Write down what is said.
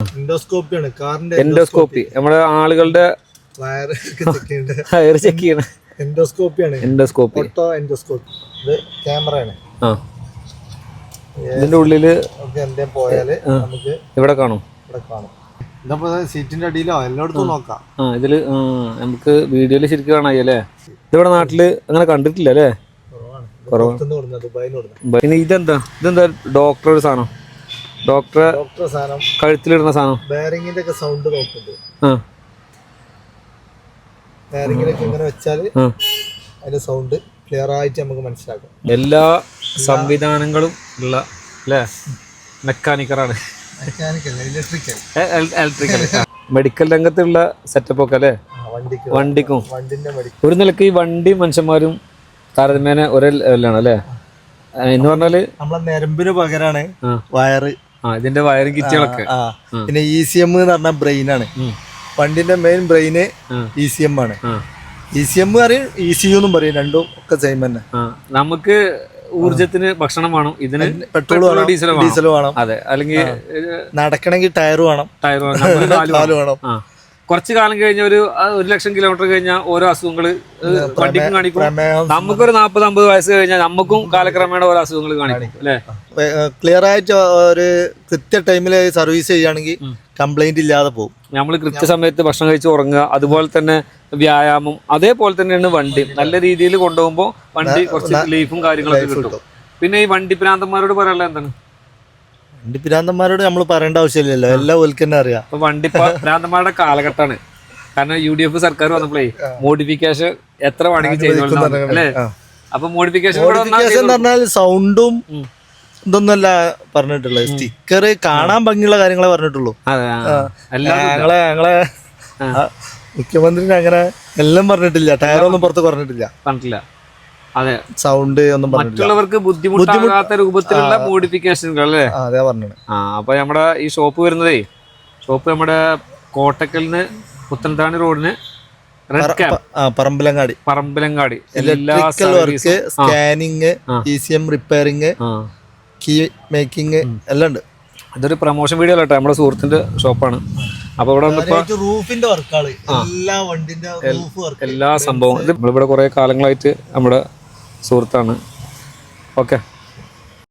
എൻഡോസ്കോപ്പിയാണ് കാറിന്റെ എൻഡോസ്കോപ്പി നമ്മുടെ ആളുകളുടെ വയറ് ചെക്ക് ചെയ്യണ എൻഡോസ്കോപ്പിയാണ്. Endoscopy auto endoscopy. ഇത് ക്യാമറയാണ്. ഇതിന്റെ ഉള്ളില് എന്തേലും പോയാല് നമുക്ക് ഇവിടെ കാണും. ഇതപ്പോ സീറ്റിന്റെ അടിയിലോ എല്ലായിടത്തും നോക്കാം. ഇതില് നമുക്ക് വീഡിയോയില് ശരിക്കും കാണാല്ലേ. ഇതിവിടെ നാട്ടില് അങ്ങനെ കണ്ടിട്ടില്ല അല്ലേ, കുറവാണ്. പിന്നെ ഇതെന്താ ഡോക്ടർ ഒരു സാധനം, ഡോക്ടർ സാധനം കഴുത്തിലിടുന്ന സാധനം. ബെയറിംഗിന്റെ ഒക്കെ സൗണ്ട് നോക്കുന്നുണ്ട്. ബെയറിംഗിലൊക്കെ ഇങ്ങനെ വെച്ചാല് അതിന്റെ സൗണ്ട് ക്ലിയർ ആയിട്ട് നമുക്ക് മനസ്സിലാക്കാം. എല്ലാ സംവിധാനങ്ങളും ഉള്ള അല്ലേ മെക്കാനിക്കറാണ്, ഇലക്ട്രിക്കൽ മെഡിക്കൽ രംഗത്തുള്ള സെറ്റപ്പ് ഒക്കെ അല്ലേ. വണ്ടിക്കും ഒരു നിലക്ക് ഈ വണ്ടി മനുഷ്യന്മാരും താരതമ്യേന ഒരേ ലെവലാണ് അല്ലേ. എന്ന് പറഞ്ഞാല് നമ്മളെ നരമ്പിന് പകരാണ് വയറ്. ഇതിന്റെ വയറിംഗ് കിറ്റുകളൊക്കെ. പിന്നെ ECM എന്ന് പറഞ്ഞ ബ്രെയിനാണ്. വണ്ടിന്റെ മെയിൻ ബ്രെയിന് ECM ആണ്. ECM പറയും ECU എന്നും പറയും, രണ്ടും ഒക്കെ സെയിം തന്നെ. നമുക്ക് ഊർജത്തിന് ഭക്ഷണം വേണം, ഇതിന് പെട്രോൾ ഡീസൽ വേണം. അതെ, അല്ലെങ്കിൽ നടക്കണമെങ്കിൽ ടയർ വേണം, കാല് വേണം. കുറച്ച് കാലം കഴിഞ്ഞ ഒരു 1,00,000 കിലോമീറ്റർ കഴിഞ്ഞാൽ ഓരോ അസുഖങ്ങള് വണ്ടിക്കും കാണിക്കും. നമുക്കൊരു 40-50 വയസ്സ് കഴിഞ്ഞാൽ നമുക്കും കാലക്രമേണ ഓരോ അസുഖങ്ങൾ കാണിക്കും അല്ലെ. ക്ലിയർ ആയിട്ട് ഒരു കൃത്യ ടൈമില് സർവീസ് ചെയ്യുകയാണെങ്കിൽ കംപ്ലൈന്റ് ഇല്ലാതെ പോകും. നമ്മൾ കൃത്യസമയത്ത് ഭക്ഷണം കഴിച്ച് ഉറങ്ങുക, അതുപോലെ തന്നെ വ്യായാമം, അതേപോലെ തന്നെയാണ് വണ്ടി. നല്ല രീതിയിൽ കൊണ്ടുപോകുമ്പോൾ വണ്ടി കുറച്ച് ലീഫും കാര്യങ്ങളൊക്കെ കിട്ടും. പിന്നെ ഈ വണ്ടി ഭ്രാന്തന്മാരോട് പറയാനുള്ള എന്താണ്? വണ്ടി ഭ്രാന്തന്മാരോട് നമ്മൾ പറയേണ്ട ആവശ്യമില്ലല്ലോ, എല്ലാം ഓൽക്ക് തന്നെ അറിയാം. അപ്പൊ വണ്ടി ഭ്രാന്തന്മാരുടെ കാലഘട്ടമാണ്. കാരണം UDF സർക്കാർ വന്നപ്പോഴേ മോഡിഫിക്കേഷൻ എത്ര വേണമെങ്കിൽ ചെയ്തു അല്ലേ. അപ്പൊ മോഡിഫിക്കേഷൻ പറഞ്ഞാൽ സൗണ്ടും ഇതൊന്നുമല്ല പറഞ്ഞിട്ടുള്ളത്, സ്റ്റിക്കർ കാണാൻ ഭംഗിയുള്ള കാര്യങ്ങളെ പറഞ്ഞിട്ടുള്ളൂ. ഞങ്ങളെ മുഖ്യമന്ത്രിനെ അങ്ങനെ എല്ലാം പറഞ്ഞിട്ടില്ല, ടയറൊന്നും പുറത്ത് പറഞ്ഞിട്ടില്ല. അതെ, സൗണ്ട് ഒന്നും മറ്റുള്ളവർക്ക് ബുദ്ധിമുട്ടാകാത്ത രൂപത്തിലുള്ള മോഡിഫിക്കേഷനുകൾ അല്ലേ. അതെ പറഞ്ഞത്. അപ്പൊ നമ്മുടെ ഈ ഷോപ്പ് വരുന്നതേ, ഷോപ്പ് നമ്മുടെ കോട്ടക്കലിന് പുത്തൻതാണി റോഡിന് Parambalangadi electrical work, scanning, ECM repairing, key making എല്ലാം ഉണ്ട്. ഇതൊരു പ്രൊമോഷൻ വീഡിയോ അല്ല കേട്ടോ, നമ്മുടെ സുഹൃത്തിന്റെ ഷോപ്പാണ്. അപ്പൊ ഇവിടെ റൂഫിന്റെ വർക്കാണ്, എല്ലാ സംഭവം. നമ്മളിവിടെ കുറെ കാലങ്ങളായിട്ട് നമ്മുടെ സുഹൃത്താണ്. ഓക്കെ.